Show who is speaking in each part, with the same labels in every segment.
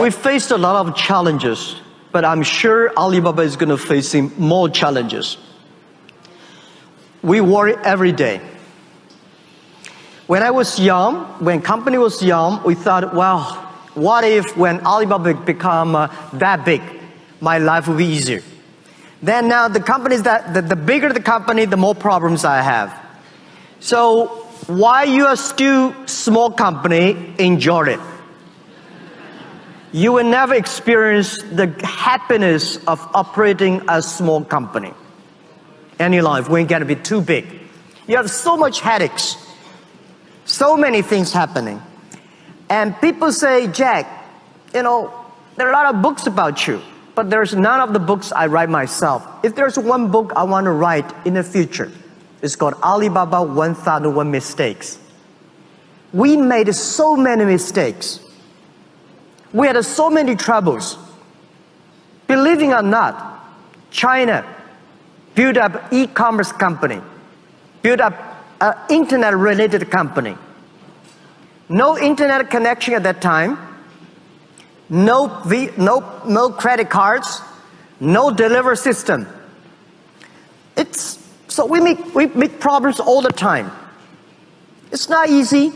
Speaker 1: We faced a lot of challenges, but I'm sure Alibaba is going to face more challenges. We worry every day. When I was young, when company was young, we thought, well, what if when Alibaba become that big, my life will be easier. Then now the companies the bigger the company, the more problems I have. So why you are still small company, enjoy it. You will never experience the happiness of operating a small company in your life when you get to be too big. You have so much headaches, so many things happening. And people say, Jack, you know, there are a lot of books about you, but there's none of the books I write myself. If there's one book I want to write in the future, it's called Alibaba 1001 Mistakes. We made so many mistakes. We had so many troubles. Believing or not, China built up e-commerce company, built up an internet-related company. No internet connection at that time, no credit cards, no delivery system. So we make problems all the time. It's not easy,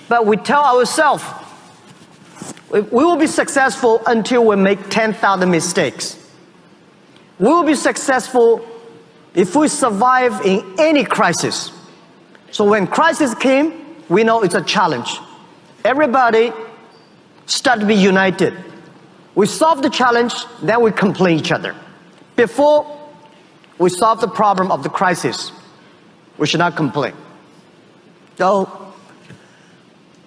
Speaker 1: but we tell ourselves, we will be successful until we make 10,000 mistakes. We will be successful if we survive in any crisis. So when crisis came, we know it's a challenge. Everybody start to be united. We solve the challenge, then we complain each other. Before we solve the problem of the crisis, we should not complain. So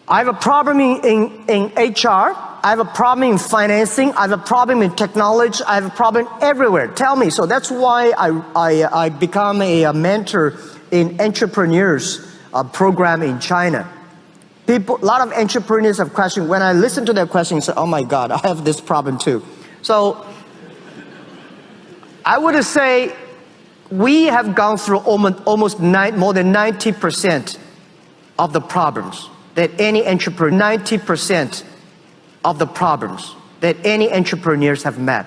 Speaker 1: I have a problem in HR, I have a problem in financing, I have a problem in technology, I have a problem everywhere. Tell me. So that's why I become a mentor in entrepreneurs program in China. A lot of entrepreneurs have questions. When I listen to their questions, I say, oh my God, I have this problem too. So I would say we have gone through almost more than 90% of the problems that any entrepreneur, 90% of the problems that any entrepreneurs have met.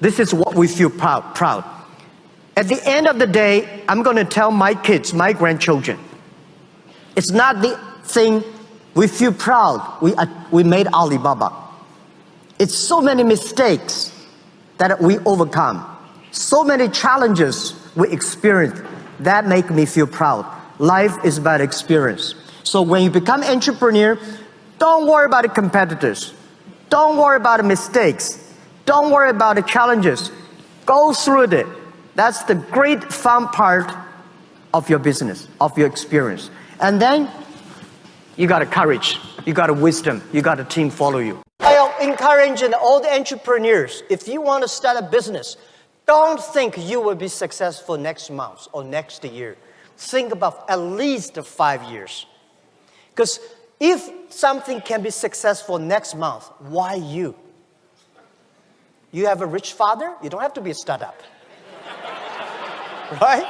Speaker 1: This is what we feel proud. At the end of the day, I'm going to tell my kids, my grandchildren, it's not the thing we feel proud we made Alibaba. It's so many mistakes that we overcome, so many challenges we experience that make me feel proud. Life is about experience. So when you become an entrepreneur, don't worry about the competitors. Don't worry about the mistakes. Don't worry about the challenges. Go through it. That's the great fun part of your business, of your experience. And then you got a courage, you got a wisdom, you got a team follow you. I encourage all the entrepreneurs, if you want to start a business, don't think you will be successful next month or next year. Think about at least 5 years. Because if something can be successful next month, why you? You have a rich father, you don't have to be a startup. Right?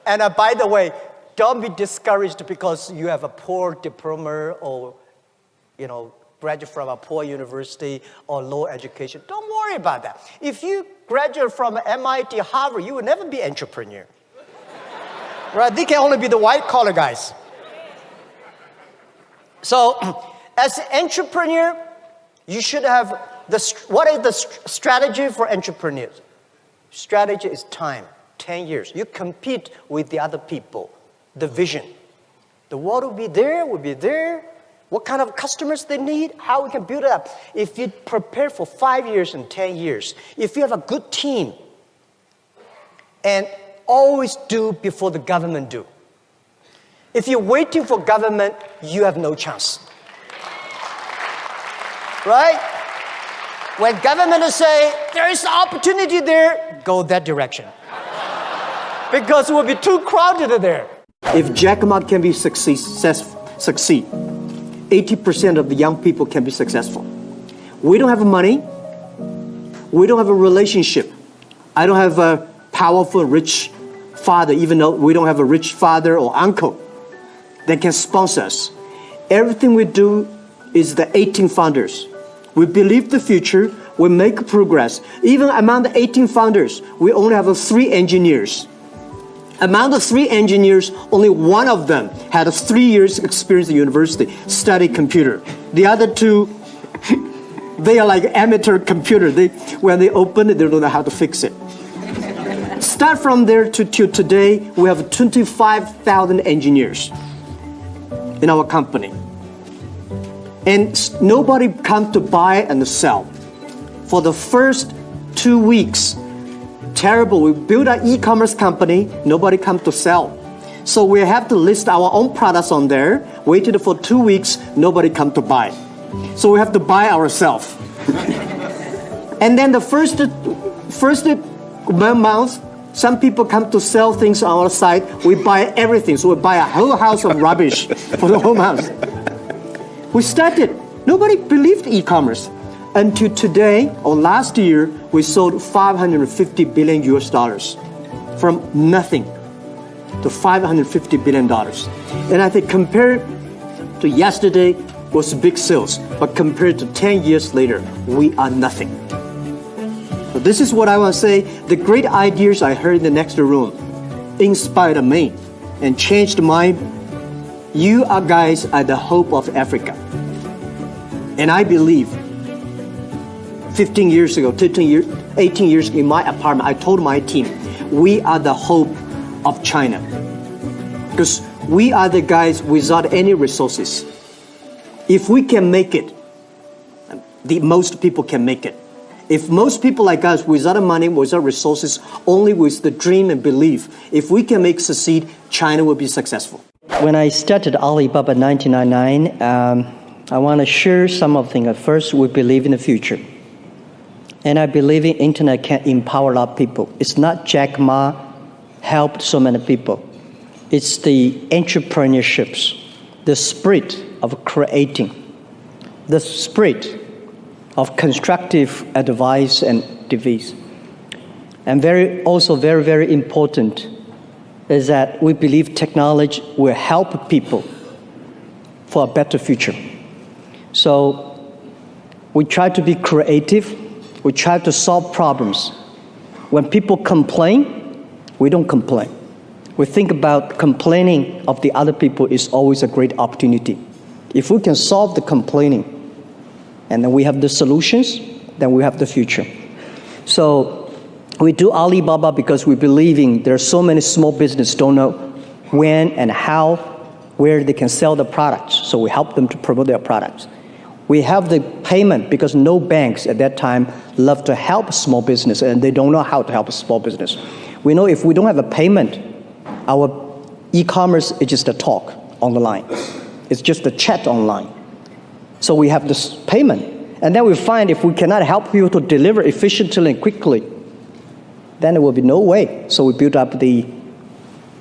Speaker 1: And by the way, don't be discouraged because you have a poor diploma or, graduate from a poor university or low education. Don't worry about that. If you graduate from MIT, Harvard, you will never be an entrepreneur. Right? They can only be the white-collar guys. So, as an entrepreneur, you should have what is the strategy for entrepreneurs? Strategy is time, 10 years. You compete with the other people, the vision. The world will be there. What kind of customers they need, how we can build it up. If you prepare for 5 years and 10 years, if you have a good team, and always do before the government do. If you're waiting for government, you have no chance. Right? When government say, there is an opportunity there, go that direction. Because it will be too crowded there. If Jack Ma can be succeed, 80% of the young people can be successful. We don't have money. We don't have a relationship. I don't have a powerful, rich father, even though we don't have a rich father or uncle that can sponsor us. Everything we do is the 18 founders.
Speaker 2: We believe the future. We make progress. Even among the 18 founders, we only have 3 engineers. Among the 3 engineers, only one of them had 3 years experience at university, studied computer. The other 2, they are like amateur computer. When they open it, they don't know how to fix it. Start from there to today, we have 25,000 engineers in our company. And nobody come to buy and sell. For the first 2 weeks, terrible. We built an e-commerce company, nobody come to sell. So we have to list our own products on there, waited for 2 weeks, nobody come to buy. So we have to buy ourselves. And then the first month, some people come to sell things on our site, we buy everything. So we buy a whole house of rubbish for the whole month. We started, nobody believed e-commerce. Until today, or last year, we sold $550 billion US dollars. From nothing to $550 billion. And I think compared to yesterday, was big sales. But compared to 10 years later, we are nothing. So this is what I want to say. The great ideas I heard in the next room inspired me and changed my. You are guys are the hope of Africa. And I believe 15 years ago, 18 years in my apartment, I told my team, we are the hope of China. Because we are the guys without any resources. If we can make it, most people can make it. If most people like us, without money, without resources, only with the dream and belief, if we can make succeed, China will be successful.
Speaker 1: When I started Alibaba in 1999, I want to share some of the things. First, we believe in the future. And I believe in internet can empower a lot of people. It's not Jack Ma helped so many people. It's the entrepreneurships, the spirit of creating, the spirit of constructive advice and device. And also very, very important is that we believe technology will help people for a better future. So we try to be creative. We try to solve problems. When people complain, we don't complain. We think about complaining of the other people is always a great opportunity. If we can solve the complaining, and then we have the solutions, then we have the future. So we do Alibaba because we believe in there are so many small businesses don't know when and how, where they can sell the products. So we help them to promote their products. We have the payment because no banks at that time love to help small business and they don't know how to help a small business. We know if we don't have a payment, our e-commerce is just a talk on the line. It's just a chat online. So we have this payment. And then we find if we cannot help people to deliver efficiently and quickly, then there will be no way. So we build up the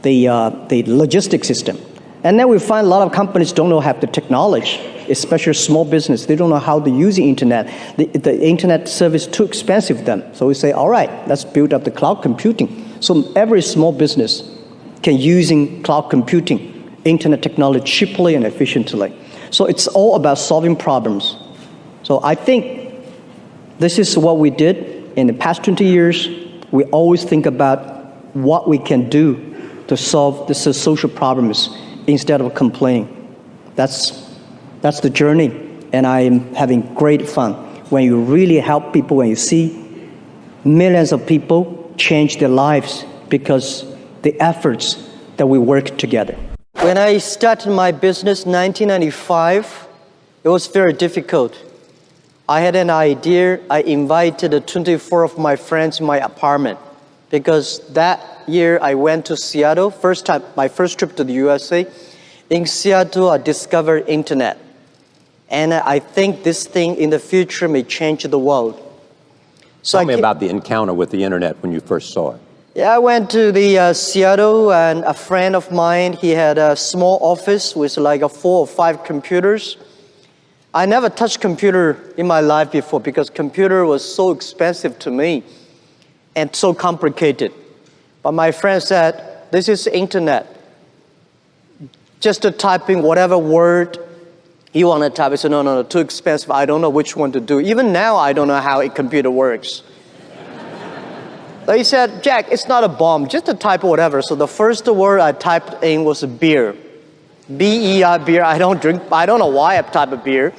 Speaker 1: logistics system. And then we find a lot of companies don't know how the technology, especially small business. They don't know how to use the internet. The internet service is too expensive for them. So we say, all right, let's build up the cloud computing. So every small business can using cloud computing, internet technology cheaply and efficiently. So it's all about solving problems. So I think this is what we did in the past 20 years. We always think about what we can do to solve the social problems instead of complaining. That's the journey, and I'm having great fun. When you really help people, when you see millions of people change their lives because the efforts that we work together. When I started my business in 1995, it was very difficult. I had an idea. I invited 24 of my friends in my apartment because that year I went to Seattle, my first trip to the USA. In Seattle, I discovered internet. And I think this thing in the future may change the world. So
Speaker 3: Tell me about the encounter with the internet when you first saw it.
Speaker 1: Yeah, I went to the Seattle, and a friend of mine, he had a small office with like 4 or 5 computers. I never touched computer in my life before because computer was so expensive to me and so complicated. But my friend said, this is internet. Just typing whatever word You want to type? I said, no, too expensive. I don't know which one to do. Even now, I don't know how a computer works. So he said, Jack, it's not a bomb, just a type of whatever. So the first word I typed in was beer. B-E-R, beer. I don't drink, I don't know why I typed beer.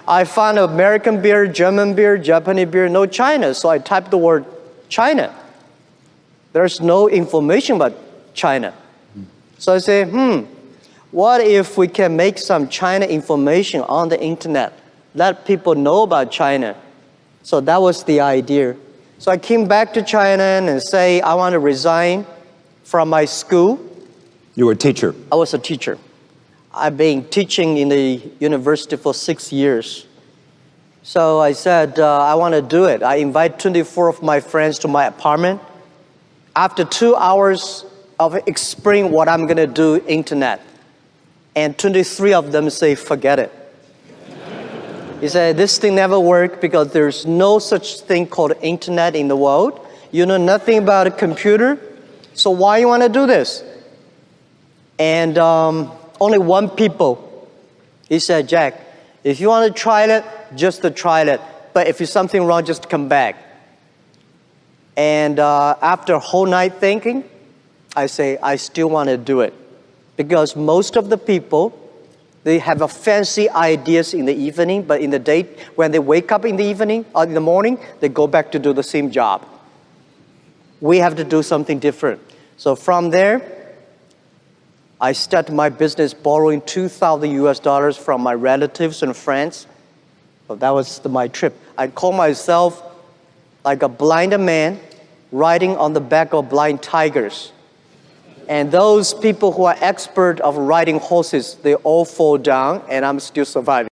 Speaker 1: I found American beer, German beer, Japanese beer, no China. So I typed the word China. There's no information about China. So I say, what if we can make some China information on the internet? Let people know about China. So that was the idea. So I came back to China and say, I want to resign from my school.
Speaker 3: You were a teacher.
Speaker 1: I was a teacher. I've been teaching in the university for 6 years. So I said, I want to do it. I invite 24 of my friends to my apartment. After 2 hours of explaining what I'm going to do, internet, and 23 of them say, forget it. He said, this thing never worked because there's no such thing called internet in the world. You know nothing about a computer, so why you want to do this? And only one people, he said, Jack, if you want to try it, just to try it. But if there's something wrong, just come back. And after a whole night thinking, I say, I still want to do it. Because most of the people, they have a fancy ideas in the evening, but in the day, when they wake up in the evening or in the morning, they go back to do the same job. We have to do something different. So from there, I started my business borrowing $2,000 from my relatives and friends. So that was my trip. I call myself like a blind man riding on the back of blind tigers. And those people who are expert of riding horses, they all fall down, and I'm still surviving.